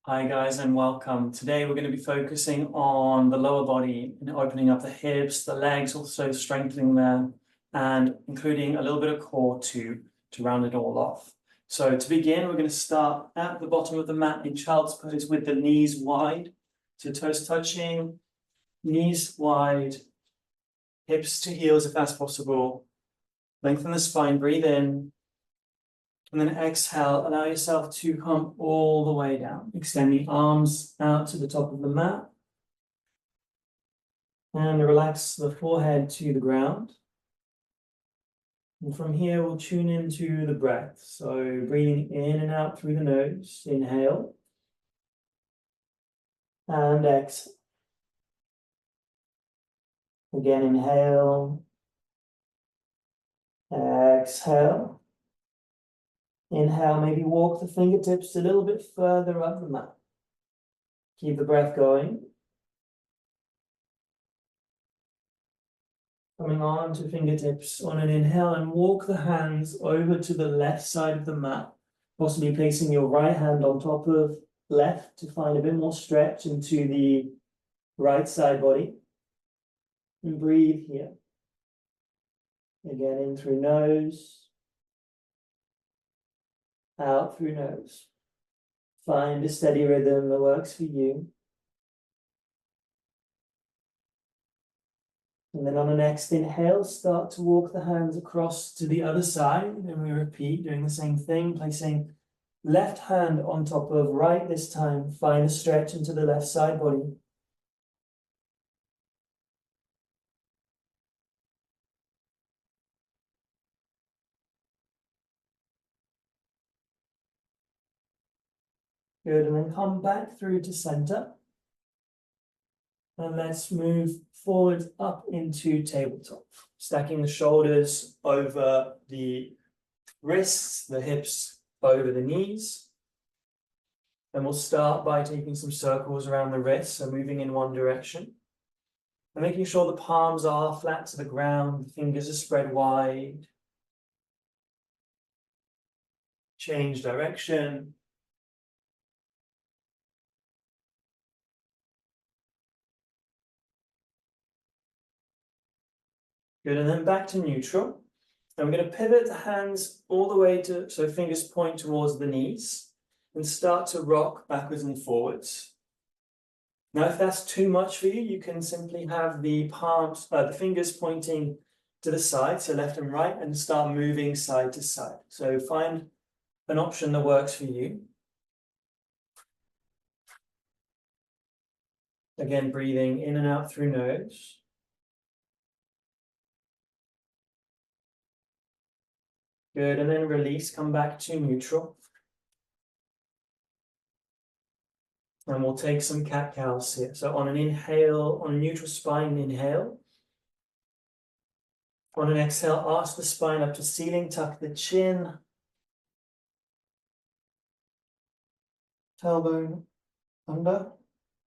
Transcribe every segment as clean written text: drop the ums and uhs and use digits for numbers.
Hi guys and welcome. Today we're going to be focusing on the lower body and opening up the hips, the legs, also strengthening them and including a little bit of core to round it all off. So to begin, we're going to start at the bottom of the mat in child's pose with the knees wide, so toes touching, knees wide, hips to heels if that's possible. Lengthen the spine, breathe in. And then exhale, allow yourself to come all the way down. Extend the arms out to the top of the mat. And relax the forehead to the ground. And from here, we'll tune into the breath. So breathing in and out through the nose. Inhale. And exhale. Again, inhale. Exhale. Inhale, maybe walk the fingertips a little bit further up the mat. Keep the breath going. Coming on to fingertips on an inhale and walk the hands over to the left side of the mat, possibly placing your right hand on top of left to find a bit more stretch into the right side body. And breathe here. Again, in through nose. Out through nose. Find a steady rhythm that works for you. And then on the next inhale, start to walk the hands across to the other side. And we repeat, doing the same thing, placing left hand on top of right this time. Find a stretch into the left side body. Good, and then come back through to center. And let's move forward up into tabletop. Stacking the shoulders over the wrists, the hips over the knees. And we'll start by taking some circles around the wrists, so moving in one direction. And making sure the palms are flat to the ground, the fingers are spread wide. Change direction. Good, and then back to neutral. And we're going to pivot the hands all the way to, so fingers point towards the knees, and start to rock backwards and forwards. Now, if that's too much for you, you can simply have the palms, the fingers pointing to the side, so left and right, and start moving side to side. So find an option that works for you. Again, breathing in and out through nose. Good, and then release, come back to neutral. And we'll take some cat-cows here. So on an inhale, on a neutral spine, inhale. On an exhale, arch the spine up to ceiling, tuck the chin. Tailbone under.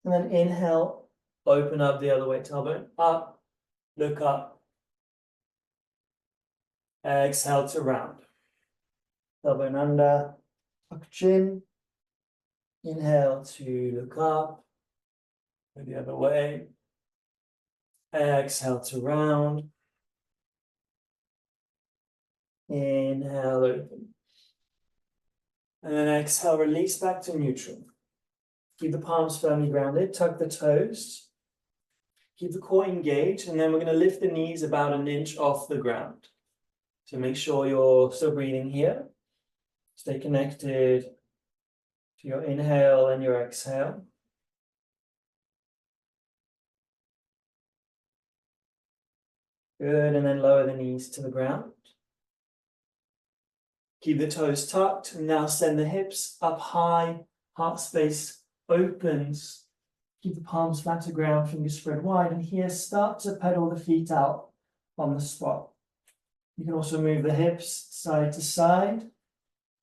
And then inhale, open up the other way, tailbone up, look up. Exhale to round. Tailbone under, tuck chin. Inhale to look up, go the other way. Exhale to round. Inhale, open. And then exhale, release back to neutral. Keep the palms firmly grounded, tuck the toes. Keep the core engaged, and then we're going to lift the knees about an inch off the ground. So make sure you're still breathing here. Stay connected to your inhale and your exhale. Good, and then lower the knees to the ground. Keep the toes tucked, and now send the hips up high, heart space opens. Keep the palms flat to ground, fingers spread wide, and here start to pedal the feet out on the spot. You can also move the hips side to side.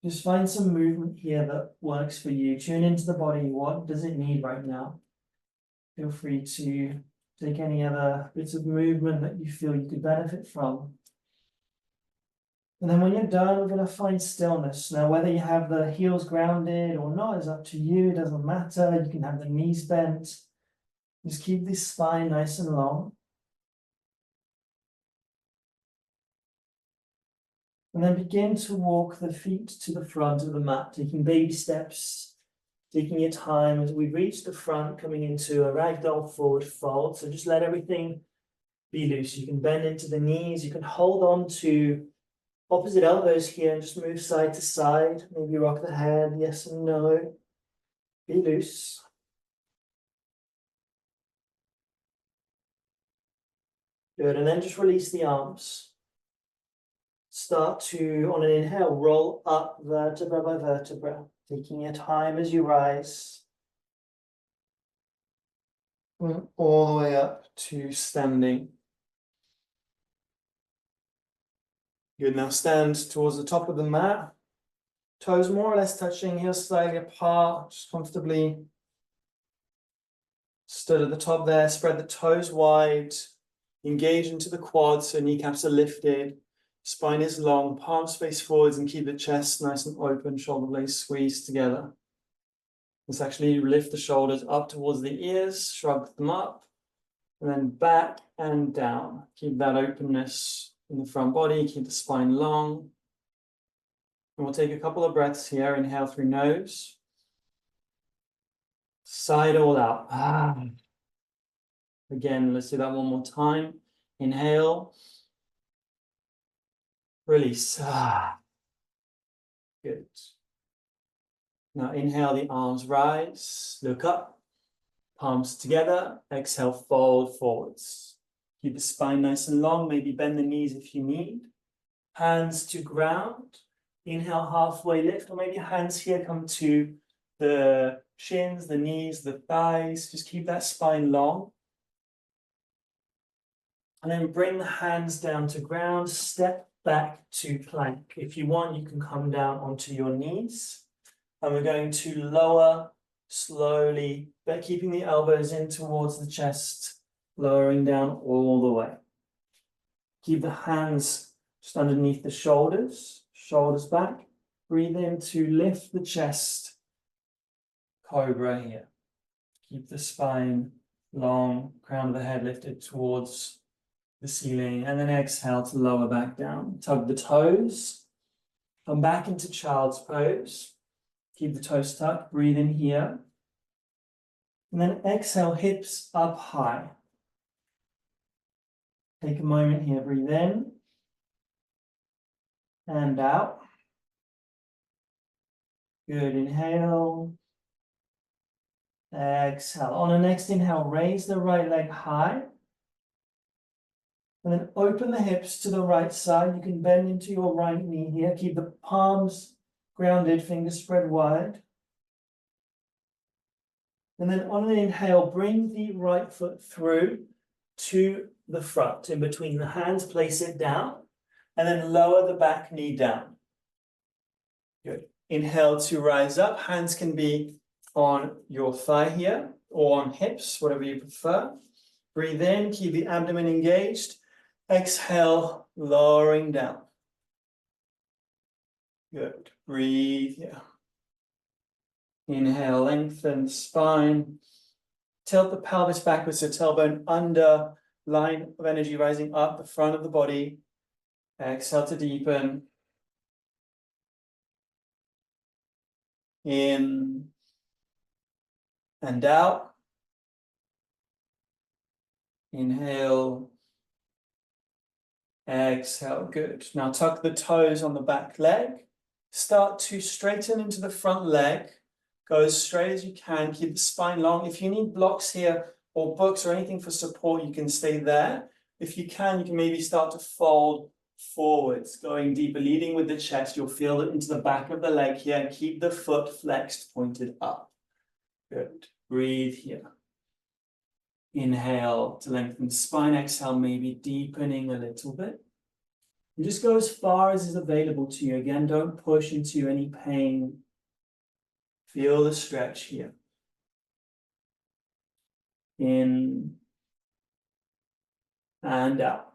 Just find some movement here that works for you. Tune into the body. What does it need right now? Feel free to take any other bits of movement that you feel you could benefit from. And then when you're done, we're going to find stillness. Now, whether you have the heels grounded or not is up to you. It doesn't matter. You can have the knees bent. Just keep this spine nice and long. And then begin to walk the feet to the front of the mat, taking baby steps, taking your time as we reach the front, coming into a ragdoll forward fold. So just let everything be loose. You can bend into the knees. You can hold on to opposite elbows here and just move side to side. Maybe rock the head, yes and no. Be loose. Good, and then just release the arms. Start to, on an inhale, roll up vertebra by vertebra, taking your time as you rise. All the way up to standing. Good, now stand towards the top of the mat. Toes more or less touching, heels slightly apart, just comfortably stood at the top there. Spread the toes wide, engage into the quads so kneecaps are lifted. Spine is long, palms face forwards, and keep the chest nice and open, shoulder blades squeezed together. Let's actually lift the shoulders up towards the ears, shrug them up, and then back and down. Keep that openness in the front body, keep the spine long. And we'll take a couple of breaths here. Inhale through nose. Side all out. Again, let's do that one more time. Inhale. Release. Good. Now inhale, the arms rise, look up, palms together, exhale, fold forwards. Keep the spine nice and long, maybe bend the knees if you need. Hands to ground, inhale, halfway lift, or maybe hands here come to the shins, the knees, the thighs. Just keep that spine long. And then bring the hands down to ground, step back to plank. If you want, you can come down onto your knees. And we're going to lower slowly, but keeping the elbows in towards the chest, lowering down all the way. Keep the hands just underneath the shoulders, shoulders back. Breathe in to lift the chest, cobra here. Keep the spine long, crown of the head lifted towards the ceiling, and then exhale to lower back down. Tug the toes, come back into child's pose. Keep the toes tucked, breathe in here. And then exhale, hips up high. Take a moment here, breathe in and out. Good, inhale. Exhale. On the next inhale, raise the right leg high. And then open the hips to the right side. You can bend into your right knee here. Keep the palms grounded, fingers spread wide. And then on an inhale, bring the right foot through to the front. In between the hands, place it down. And then lower the back knee down. Good. Inhale to rise up. Hands can be on your thigh here or on hips, whatever you prefer. Breathe in, keep the abdomen engaged. Exhale, lowering down. Good. Breathe here. Inhale, lengthen spine. Tilt the pelvis backwards, so tailbone under, line of energy rising up the front of the body. Exhale to deepen. In and out. Inhale. Exhale, good. Now tuck the toes on the back leg. Start to straighten into the front leg. Go as straight as you can. Keep the spine long. If you need blocks here or books or anything for support, you can stay there. If you can maybe start to fold forwards, going deeper, leading with the chest. You'll feel it into the back of the leg here and keep the foot flexed, pointed up. Good. Breathe here. Inhale to lengthen the spine. Exhale, maybe deepening a little bit. And just go as far as is available to you. Again, don't push into any pain. Feel the stretch here. In and out.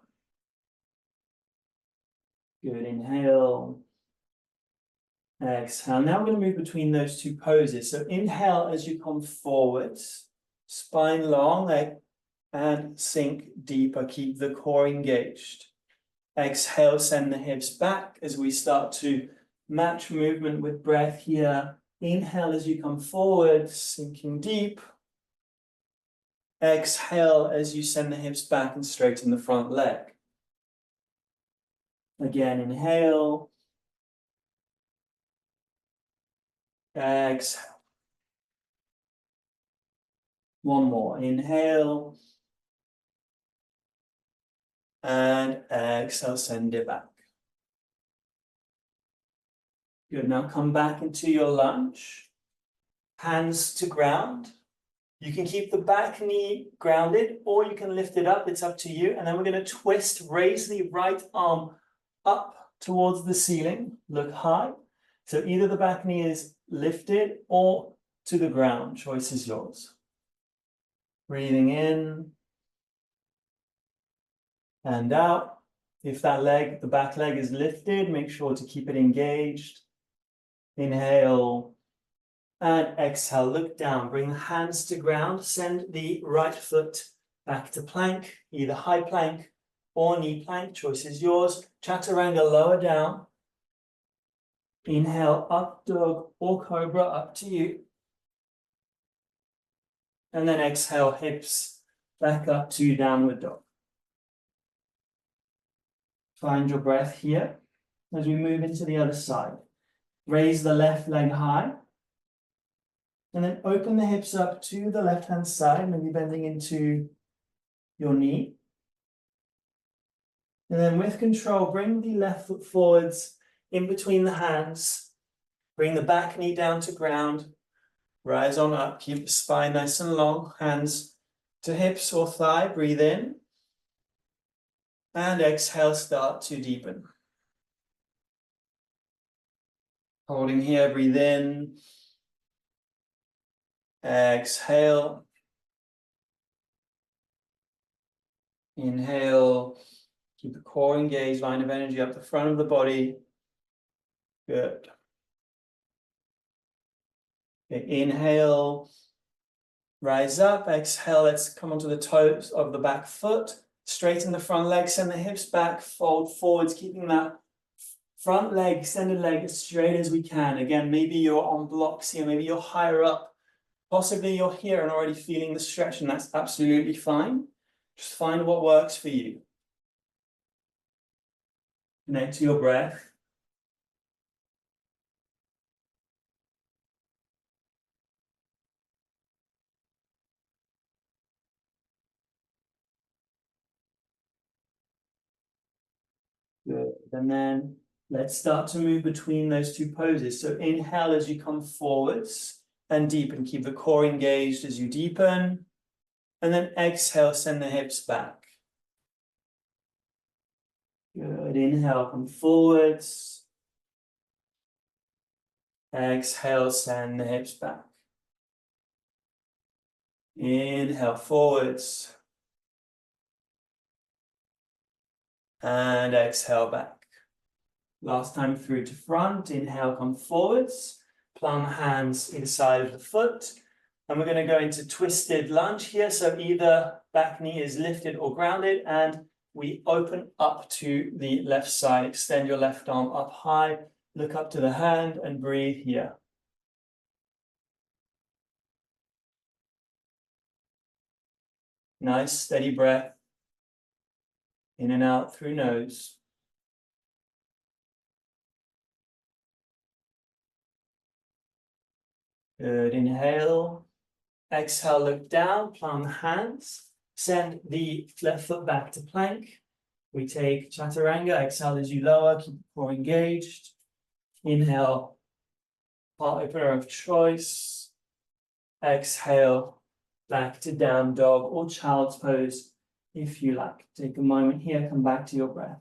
Good, inhale. Exhale. Now we're going to move between those two poses. So inhale as you come forwards, spine long, and sink deeper. Keep the core engaged. Exhale, send the hips back as we start to match movement with breath here. Inhale as you come forward, sinking deep. Exhale as you send the hips back and straighten the front leg. Again, inhale. Exhale. One more. Inhale. And exhale, send it back. Good. Now come back into your lunge. Hands to ground. You can keep the back knee grounded or you can lift it up. It's up to you. And then we're going to twist, raise the right arm up towards the ceiling. Look high. So either the back knee is lifted or to the ground. Choice is yours. Breathing in and out. If that leg, the back leg is lifted, make sure to keep it engaged. Inhale and exhale. Look down. Bring the hands to ground. Send the right foot back to plank, either high plank or knee plank. Choice is yours. Chaturanga, lower down. Inhale, up dog or cobra, up to you. And then exhale, hips back up to downward dog. Find your breath here as we move into the other side. Raise the left leg high. And then open the hips up to the left-hand side, maybe bending into your knee. And then with control, bring the left foot forwards in between the hands. Bring the back knee down to ground. Rise on up, keep the spine nice and long. Hands to hips or thigh, breathe in. And exhale, start to deepen. Holding here, breathe in. Exhale. Inhale. Keep the core engaged, line of energy up the front of the body. Good. Okay, inhale. Rise up. Exhale. Let's come onto the toes of the back foot. Straighten the front leg. Send the hips back. Fold forwards, keeping that front leg, extended leg as straight as we can. Again, maybe you're on blocks here. Maybe you're higher up. Possibly you're here and already feeling the stretch, and that's absolutely fine. Just find what works for you. Connect to your breath. Good. And then let's start to move between those two poses. So inhale as you come forwards and deepen. Keep the core engaged as you deepen. And then exhale, send the hips back. Good. Inhale, come forwards. Exhale, send the hips back. Inhale, forwards. And exhale back. Last time through to front. Inhale, come forwards. Plant hands inside of the foot. And we're going to go into twisted lunge here. So either back knee is lifted or grounded. And we open up to the left side. Extend your left arm up high. Look up to the hand and breathe here. Nice, steady breath. In and out through nose. Good. Inhale. Exhale, look down, plant the hands. Send the left foot back to plank. We take chaturanga. Exhale as you lower, keep the core engaged. Inhale, heart opener of choice. Exhale, back to down dog or child's pose if you like. Take a moment here, come back to your breath.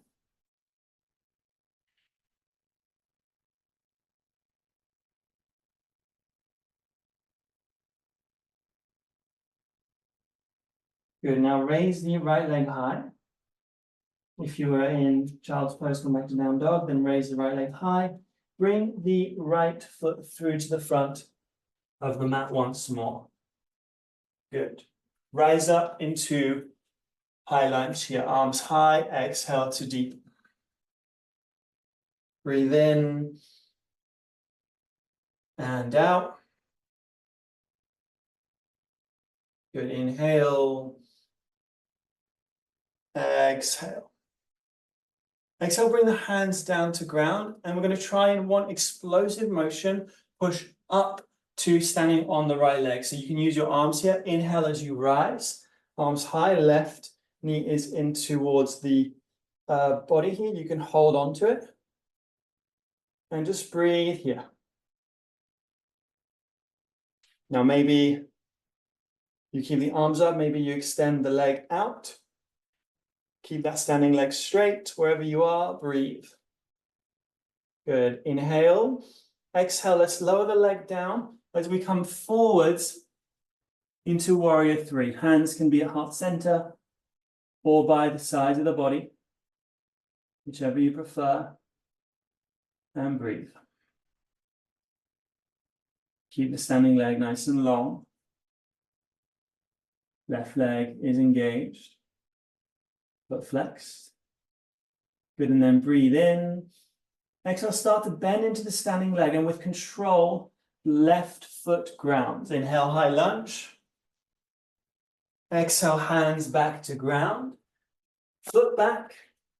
Good, now raise the right leg high. If you are in child's pose, come back to down dog, then raise the right leg high. Bring the right foot through to the front of the mat once more. Good. Rise up into high lunge here, arms high, exhale to deep. Breathe in and out. Good, inhale, exhale. Exhale, bring the hands down to ground, and we're going to try in one explosive motion, push up to standing on the right leg. So you can use your arms here. Inhale as you rise, arms high, left knee is in towards the body here. You can hold on to it. And just breathe here. Now maybe you keep the arms up, maybe you extend the leg out. Keep that standing leg straight wherever you are, breathe. Good, inhale, exhale, let's lower the leg down as we come forwards into warrior three. Hands can be at heart center or by the sides of the body, whichever you prefer, and breathe. Keep the standing leg nice and long. Left leg is engaged, but flexed. Good, and then breathe in. Exhale, start to bend into the standing leg, and with control, left foot grounds. Inhale, high lunge. Exhale, hands back to ground. Foot back.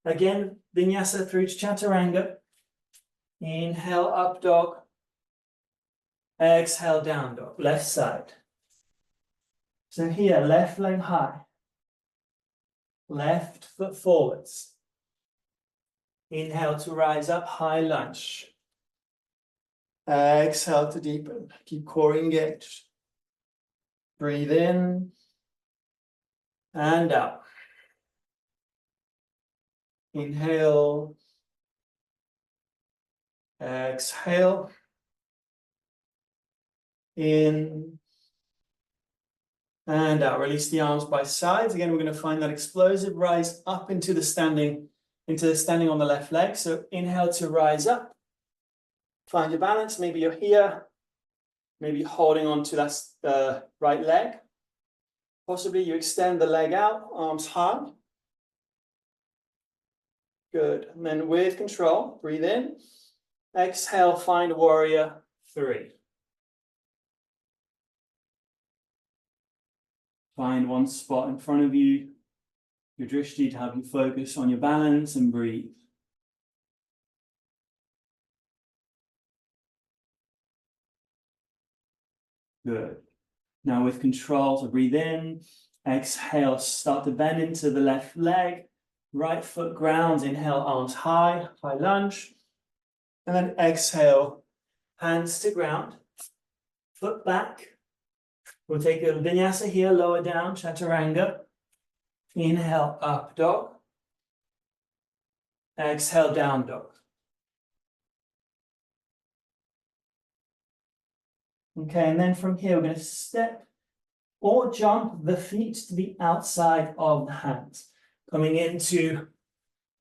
Again, vinyasa through to chaturanga. Inhale, up dog. Exhale, down dog, left side. So here, left leg high. Left foot forwards. Inhale to rise up, high lunge. Exhale to deepen. Keep core engaged. Breathe in and out. Inhale. Exhale. In and out. Release the arms by sides. Again, we're going to find that explosive rise up into the standing on the left leg. So inhale to rise up. Find your balance. Maybe you're here. Maybe holding on to that right leg. Possibly you extend the leg out, arms high. Good. And then with control, breathe in. Exhale, find warrior three. Find one spot in front of you, your drishti, to have you focus on your balance and breathe. Good. Now with control, so breathe in, exhale, start to bend into the left leg, right foot grounds, inhale, arms high, high lunge, and then exhale, hands to ground, foot back. We'll take a vinyasa here, lower down, chaturanga. Inhale, up dog. Exhale, down dog. Okay, and then from here, we're going to step or jump the feet to the outside of the hands, coming into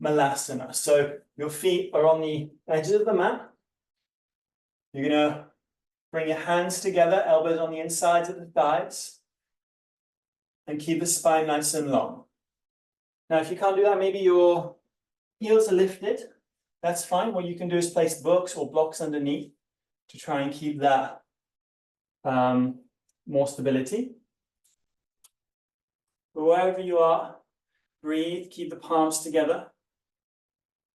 Malasana. So your feet are on the edges of the mat. You're going to bring your hands together, elbows on the insides of the thighs, and keep the spine nice and long. Now, if you can't do that, maybe your heels are lifted. That's fine. What you can do is place books or blocks underneath to try and keep that more stability. But wherever you are, breathe, keep the palms together,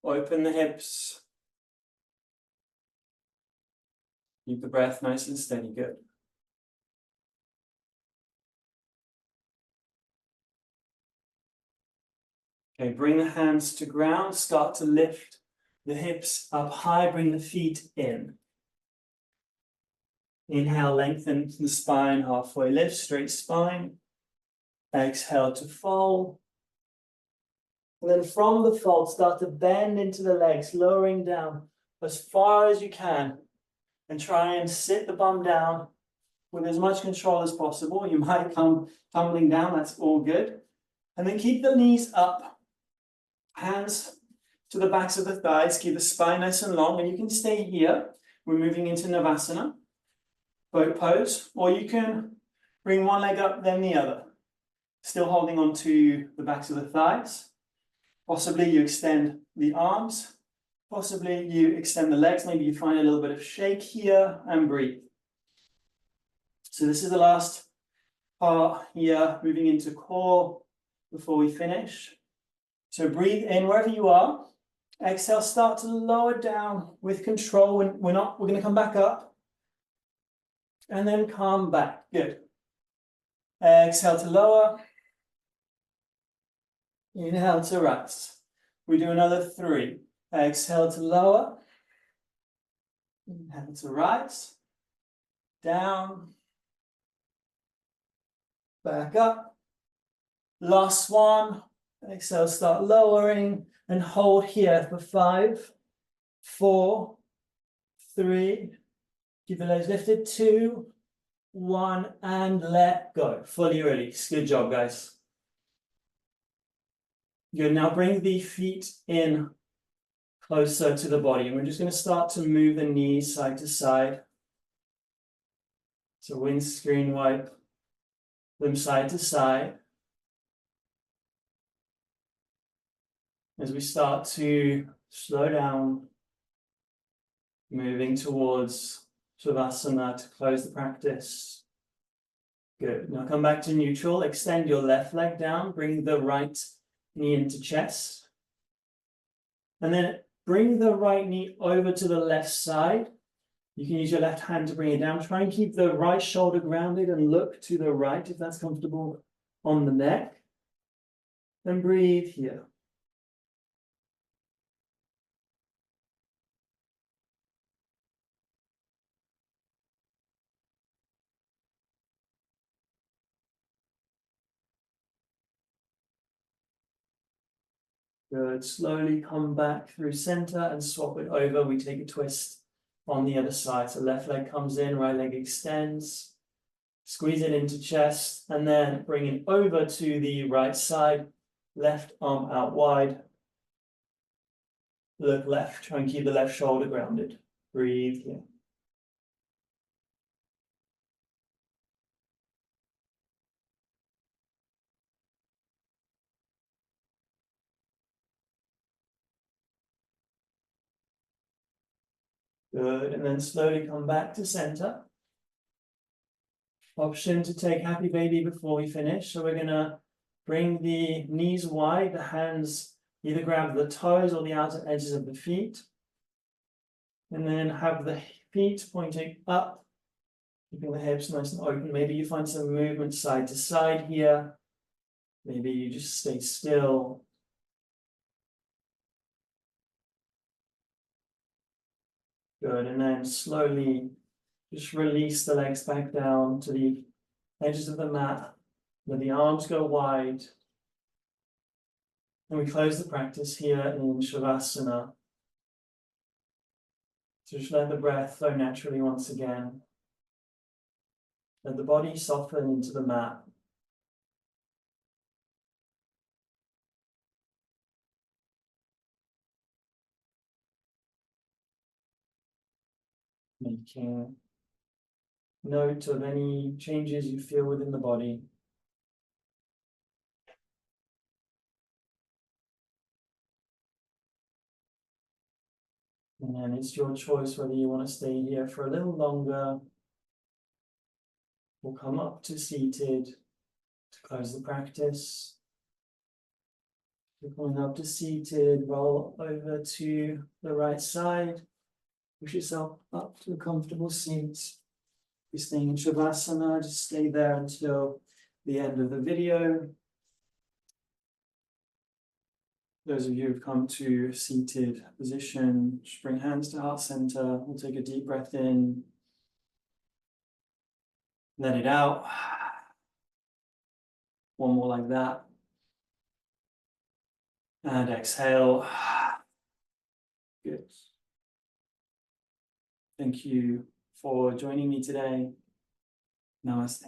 open the hips. Keep the breath nice and steady, good. Okay, bring the hands to ground, start to lift the hips up high, bring the feet in. Inhale, lengthen the spine, halfway lift, straight spine. Exhale to fold. And then from the fold, start to bend into the legs, lowering down as far as you can. And try and sit the bum down with as much control as possible. You might come tumbling down, that's all good. And then keep the knees up Hands to the backs of the thighs, keep the spine nice and long, and you can stay here. We're moving into Navasana, boat pose, or you can bring one leg up, then the other. Still holding on to the backs of the thighs. Possibly you extend the arms, possibly you extend the legs, maybe you find a little bit of shake here and breathe. So this is the last part here, moving into core before we finish. So breathe in wherever you are. Exhale, start to lower down with control. We're going to come back up. And then come back. Good. Exhale to lower. Inhale to rise. We do another 3. Exhale to lower. Inhale to rise. Down. Back up. Last one. Exhale, start lowering and hold here for 5, 4, 3. Keep the legs lifted. 2, 1, and let go. Fully release. Good job, guys. Good. Now bring the feet in closer to the body. And we're just going to start to move the knees side to side. So windscreen wipe them side to side. As we start to slow down, moving towards Shavasana to close the practice. Good. Now come back to neutral. Extend your left leg down. Bring the right knee into chest. And then bring the right knee over to the left side. You can use your left hand to bring it down. Try and keep the right shoulder grounded and look to the right if that's comfortable on the neck. Then breathe here. Good. Slowly come back through center and swap it over. We take a twist on the other side. So left leg comes in, right leg extends. Squeeze it into chest and then bring it over to the right side. Left arm out wide. Look left. Try and keep the left shoulder grounded. Breathe here. Good. And then slowly come back to center. Option to take happy baby before we finish. So we're going to bring the knees wide, the hands either grab the toes or the outer edges of the feet. And then have the feet pointing up, keeping the hips nice and open. Maybe you find some movement side to side here. Maybe you just stay still. Good. And then slowly just release the legs back down to the edges of the mat. Let the arms go wide. And we close the practice here in Shavasana. So just let the breath flow naturally once again. Let the body soften into the mat. Making note of any changes you feel within the body. And then it's your choice whether you want to stay here for a little longer or come up to seated to close the practice. You're going up to seated, roll over to the right side, push yourself up to a comfortable seat. You're staying in Shavasana, just stay there until the end of the video. Those of you who've come to seated position, just bring hands to heart center. We'll take a deep breath in. Let it out. One more like that. And exhale. Good. Thank you for joining me today. Namaste.